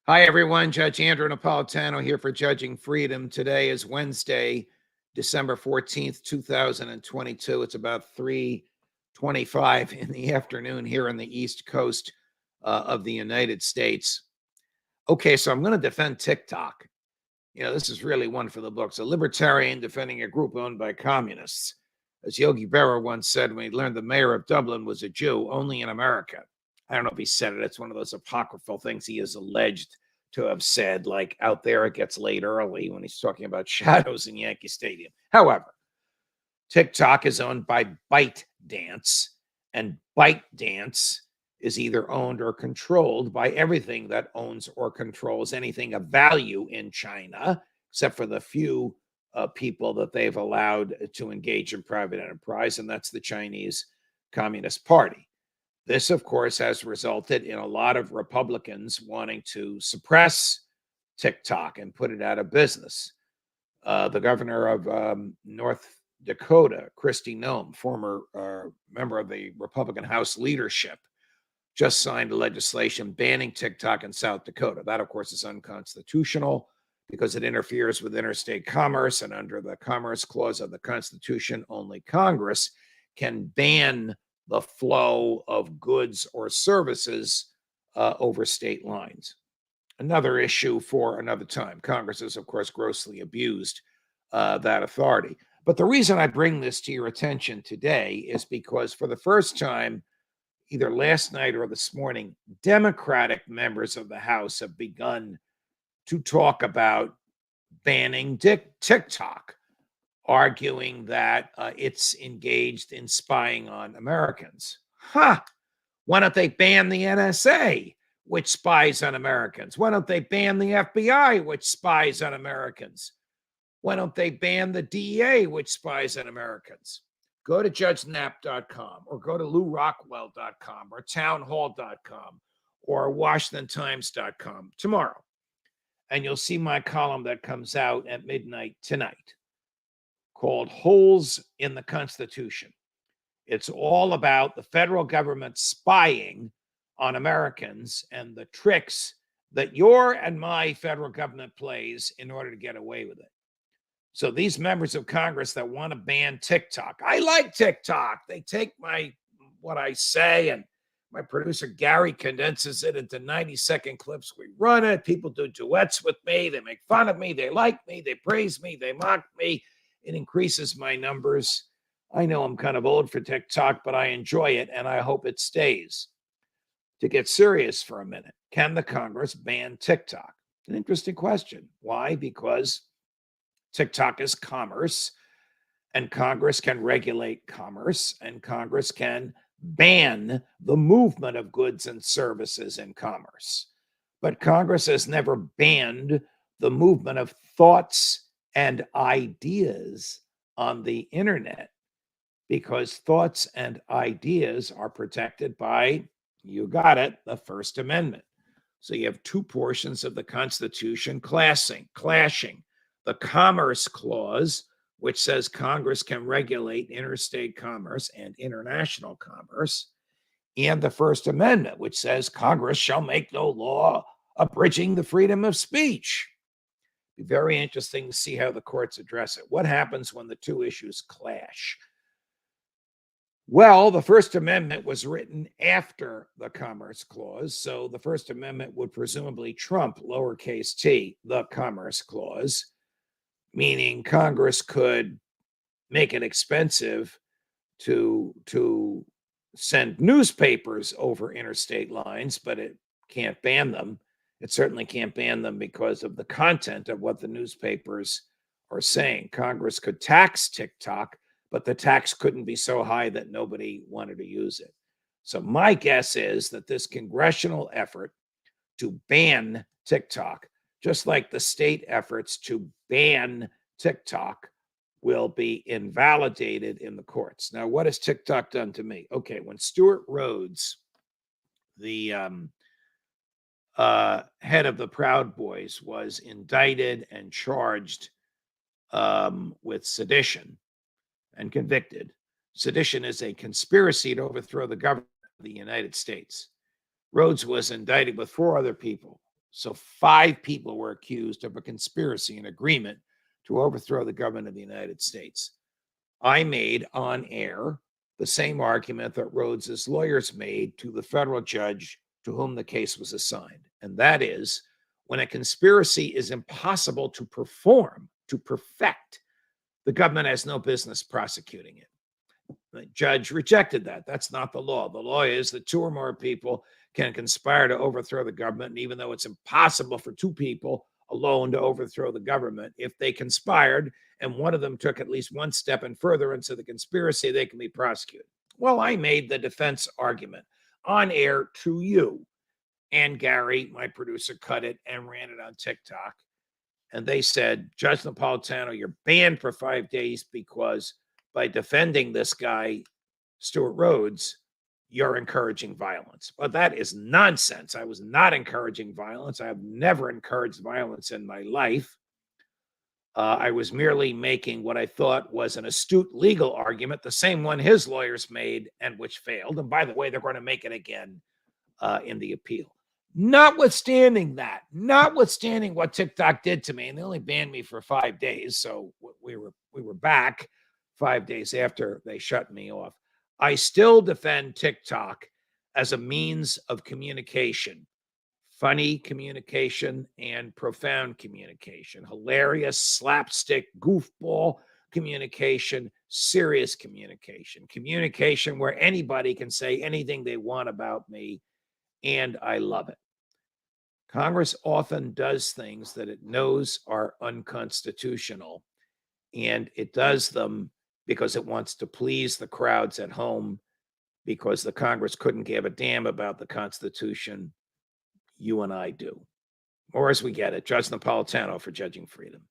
Hi, everyone. Judge Andrew Napolitano here for Judging Freedom. Today is Wednesday, December 14th, 2022. It's about 3:25 in the afternoon here on the East Coast of the United States. Okay, so I'm going to defend TikTok. This is really one for the books. A libertarian defending a group owned by communists. As Yogi Berra once said when he learned the mayor of Dublin was a Jew, only in America. I don't know if he said it. It's one of those apocryphal things he is alleged to have said, like out there it gets late early when he's talking about shadows in Yankee Stadium. However, TikTok is owned by ByteDance, and ByteDance is either owned or controlled by everything that owns or controls anything of value in China, except for the few people that they've allowed to engage in private enterprise, and that's the Chinese Communist Party. This, of course, has resulted in a lot of Republicans wanting to suppress TikTok and put it out of business. The governor of North Dakota, Kristi Noem, former member of the Republican House leadership, just signed a legislation banning TikTok in South Dakota. That, of course, is unconstitutional because it interferes with interstate commerce, and under the Commerce Clause of the Constitution, only Congress can ban the flow of goods or services over state lines. Another issue for another time. Congress has, of course, grossly abused that authority. But the reason I bring this to your attention today is because for the first time, either last night or this morning, Democratic members of the House have begun to talk about banning TikTok, arguing that it's engaged in spying on Americans. Why don't they ban the NSA, which spies on Americans? Why don't they ban the FBI, which spies on Americans? Why don't they ban the DEA, which spies on Americans? Go to judgenap.com or go to lourockwell.com or townhall.com or washingtontimes.com tomorrow, and you'll see my column that comes out at midnight tonight called Holes in the Constitution. It's all about the federal government spying on Americans and the tricks that your and my federal government plays in order to get away with it. So these members of Congress that want to ban TikTok, I like TikTok. They take what I say, and my producer Gary condenses it into 90-second clips. We run it. People do duets with me. They make fun of me. They like me. They praise me. They mock me. It increases my numbers. I know I'm kind of old for TikTok, but I enjoy it, and I hope it stays. To get serious for a minute, can the Congress ban TikTok? An interesting question. Why? Because TikTok is commerce, and Congress can regulate commerce, and Congress can ban the movement of goods and services in commerce. But Congress has never banned the movement of thoughts and ideas on the internet, because thoughts and ideas are protected by, you got it, the First Amendment. So you have two portions of the Constitution clashing. The Commerce Clause, which says Congress can regulate interstate commerce and international commerce, and the First Amendment, which says Congress shall make no law abridging the freedom of speech. Be very interesting to see how the courts address it. What happens when the two issues clash? Well, the First Amendment was written after the Commerce Clause, so the First Amendment would presumably trump lowercase t, the Commerce Clause, meaning Congress could make it expensive to send newspapers over interstate lines, but it can't ban them. It certainly can't ban them because of the content of what the newspapers are saying. Congress could tax TikTok, but the tax couldn't be so high that nobody wanted to use it. So my guess is that this congressional effort to ban TikTok, just like the state efforts to ban TikTok, will be invalidated in the courts. Now, what has TikTok done to me? Okay, when Stuart Rhodes, the head of the Proud Boys, was indicted and charged with sedition and convicted. Sedition is a conspiracy to overthrow the government of the United States. Rhodes was indicted with 4 other people. So 5 people were accused of a conspiracy and agreement to overthrow the government of the United States. I made on air the same argument that Rhodes's lawyers made to the federal judge to whom the case was assigned. And that is, when a conspiracy is impossible to perform, to perfect, the government has no business prosecuting it. The judge rejected that. That's not the law. The law is that 2 or more people can conspire to overthrow the government. And even though it's impossible for 2 people alone to overthrow the government, if they conspired and one of them took at least one step in furtherance of the conspiracy, they can be prosecuted. Well, I made the defense argument on air to you. And Gary, my producer, cut it and ran it on TikTok. And they said, Judge Napolitano, you're banned for 5 days because by defending this guy, Stuart Rhodes, you're encouraging violence. But that is nonsense. I was not encouraging violence. I have never encouraged violence in my life. I was merely making what I thought was an astute legal argument, the same one his lawyers made and which failed. And by the way, they're going to make it again in the appeal. Notwithstanding what TikTok did to me, and they only banned me for 5 days, so we were back 5 days after they shut me off. I still defend TikTok as a means of communication, funny communication and profound communication, hilarious, slapstick, goofball communication, serious communication, communication where anybody can say anything they want about me, and I love it. Congress often does things that it knows are unconstitutional, and it does them because it wants to please the crowds at home, because the Congress couldn't give a damn about the Constitution. You and I do. Or as we get it, Judge Napolitano for Judging Freedom.